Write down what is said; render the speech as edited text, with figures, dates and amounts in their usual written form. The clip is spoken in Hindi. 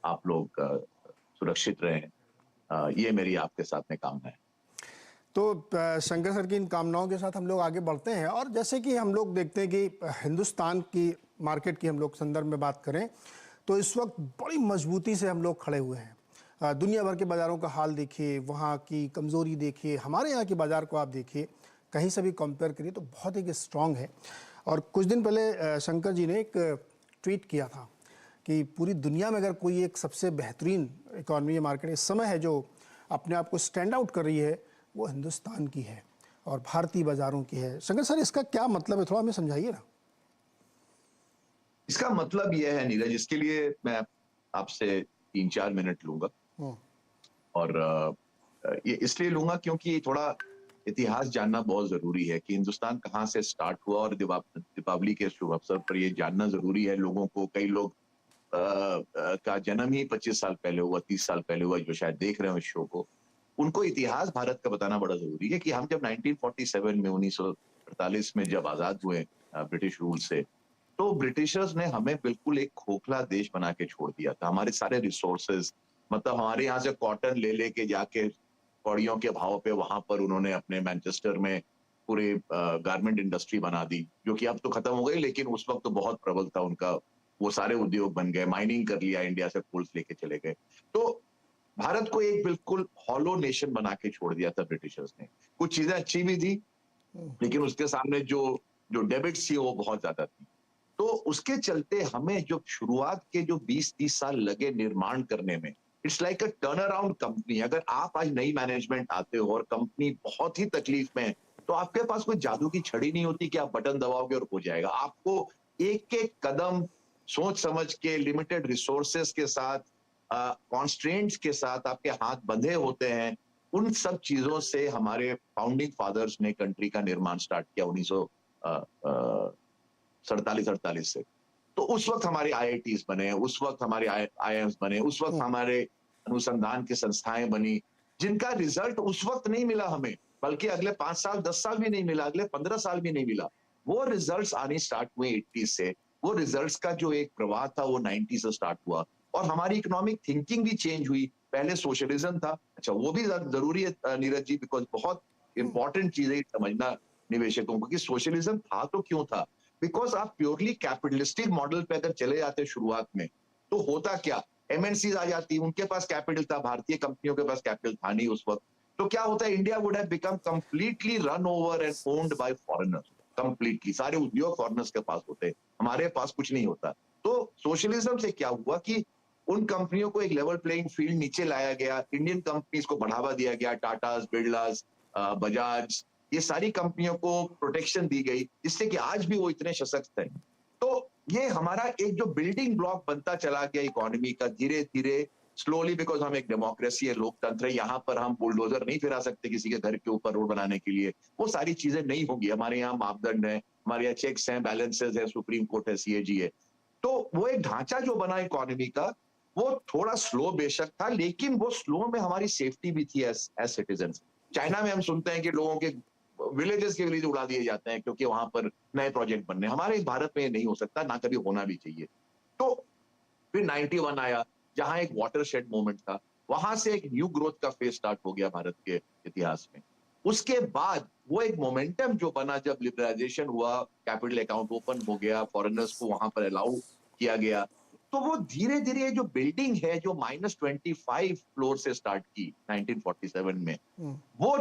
आप लोग सुरक्षित रहें। ये मेरी आपके साथ में कामना है। तो शंकर सर की इन कामनाओं के साथ हम लोग आगे बढ़ते हैं, और जैसे कि हम लोग देखते हैं कि हिंदुस्तान की मार्केट की हम लोग संदर्भ में बात करें तो इस वक्त बड़ी मजबूती से हम लोग खड़े हुए हैं। दुनिया भर के बाज़ारों का हाल देखिए, वहाँ की कमज़ोरी देखिए, हमारे यहाँ के बाज़ार को आप देखिए, कहीं से भी कंपेयर करिए तो बहुत ही स्ट्रॉन्ग है। और कुछ दिन पहले शंकर जी ने एक ट्वीट किया था कि पूरी दुनिया में अगर कोई एक सबसे बेहतरीन इकॉनमी या मार्केट इस समय है जो अपने आप को स्टैंड आउट कर रही है, वो हिंदुस्तान की है और भारतीय बाज़ारों की है। शंकर सर, इसका क्या मतलब है, थोड़ा हमें समझाइए ना। इसका मतलब यह है नीरज, इसके लिए मैं आपसे 3-4 मिनट लूंगा। और ये इसलिए लूंगा क्योंकि थोड़ा इतिहास जानना बहुत जरूरी है कि हिंदुस्तान कहाँ से स्टार्ट हुआ, और दीपावली के शुभ अवसर पर ये जानना जरूरी है लोगों को। कई लोग का जन्म ही 25 साल पहले हुआ, 30 साल पहले हुआ, जो शायद देख रहे हो इस शो को। उनको इतिहास भारत का बताना बड़ा जरूरी है कि हम जब 1947 में 1948 में जब आजाद हुए ब्रिटिश रूल से, तो ब्रिटिशर्स ने हमें बिल्कुल एक खोखला देश बना के छोड़ दिया था। हमारे सारे रिसोर्सेज, मतलब हमारे यहाँ से कॉटन ले लेके जाके कौड़ियों के भाव पे वहां पर उन्होंने अपने मैनचेस्टर में पूरे गारमेंट इंडस्ट्री बना दी, जो कि अब तो खत्म हो गई, लेकिन उस वक्त तो बहुत प्रबल था उनका। वो सारे उद्योग बन गए, माइनिंग कर लिया, इंडिया से कोल्स लेके चले गए। तो भारत को एक बिल्कुल हॉलो नेशन बना के छोड़ दिया था ब्रिटिशर्स ने। कुछ चीजें अच्छी भी थी, लेकिन उसके सामने जो जो डेबिट्स थी वो बहुत ज्यादा थी। तो उसके चलते हमें जो शुरुआत के जो 20-30 साल लगे निर्माण करने में, it's like a turn around company. अगर आप आज नई मैनेजमेंट आते हो और कंपनी बहुत ही तकलीफ में है, तो आपके पास कोई जादू की छड़ी नहीं होती कि आप बटन दबाओगे और हो जाएगा। आपको एक एक कदम सोच समझ के, लिमिटेड रिसोर्सेस के साथ, कॉन्स्ट्रेंट्स के साथ आपके हाथ बंधे होते हैं। उन सब चीजों से हमारे फाउंडिंग फादर्स ने कंट्री का निर्माण स्टार्ट किया 1947-48 से। तो उस वक्त हमारे आईआईटीज बने, उस वक्त हमारे आईआईएम्स बने, उस वक्त हमारे अनुसंधान की संस्थाएं बनी, जिनका रिजल्ट उस वक्त नहीं मिला हमें, बल्कि अगले 5 साल 10 साल भी नहीं मिला, अगले 15 साल भी नहीं मिला। वो रिजल्ट्स आने स्टार्ट हुए 80 से। वो रिजल्ट्स का जो एक प्रवाह था वो 90 से स्टार्ट हुआ, और हमारी इकोनॉमिक थिंकिंग भी चेंज हुई। पहले सोशलिज्म था, अच्छा वो भी जरूरी है नीरज जी, बिकॉज बहुत इंपॉर्टेंट चीज है समझना निवेशकों को कि सोशलिज्म था तो क्यों था। बिकॉज आप प्योरली कैपिटलिस्टिक मॉडल पे अगर चले जाते शुरुआत में, तो होता क्या, एमएनसी आ जाती, उनके पास कैपिटल था, भारतीय कंपनियों के पास कैपिटल था नहीं उस वक्त। तो क्या होता है, India would have become completely run over and owned by foreigners. Completely सारे उद्योग फॉरेनर्स के पास होते, हमारे पास कुछ नहीं होता। तो सोशलिज्म से क्या हुआ कि उन कंपनियों को एक लेवल प्लेइंग फील्ड नीचे लाया गया, इंडियन कंपनीज को बढ़ावा दिया गया, टाटास, बिरलास, बजाज, ये सारी कंपनियों को प्रोटेक्शन दी गई, जिससे कि आज भी वो इतने सशक्त हैं। तो ये हमारा एक जो बिल्डिंग ब्लॉक बनता चला गया इकोनॉमी का, धीरे धीरे स्लोली, बिकॉज हम एक डेमोक्रेसी है, लोकतंत्र है, यहाँ पर हम बुलडोजर नहीं फिरा सकते किसी के घर के ऊपर रोड बनाने के लिए। वो सारी चीजें नहीं होगी। हमारे यहाँ मापदंड है, हमारे यहाँ चेक्स हैं, बैलेंसेस है, सुप्रीम कोर्ट है, सीएजी है। तो वो एक ढांचा जो बना इकोनॉमी का, वो थोड़ा स्लो बेशक था, लेकिन वो स्लो में हमारी सेफ्टी भी थी एज सिटीजन। चाइना में हम सुनते हैं कि लोगों के विलेजेस के विलेज उड़ा दिए जाते हैं क्योंकि वहां पर नए प्रोजेक्ट बनने। हमारे भारत में नहीं हो सकता, ना कभी होना भी चाहिए। तो फिर 91 आया, जहां एक वाटरशेड मोमेंट था। वहां से एक न्यू ग्रोथ का फेज स्टार्ट हो गया भारत के इतिहास में। उसके बाद वो एक मोमेंटम जो बना, जब लिबरलाइजेशन हुआ, कैपिटल अकाउंट ओपन हो गया, फॉरेनर्स को वहां पर अलाउ किया गया, तो वो धीरे धीरे जो बिल्डिंग है जो -25 फ्लोर से स्टार्ट की 1947 में, वो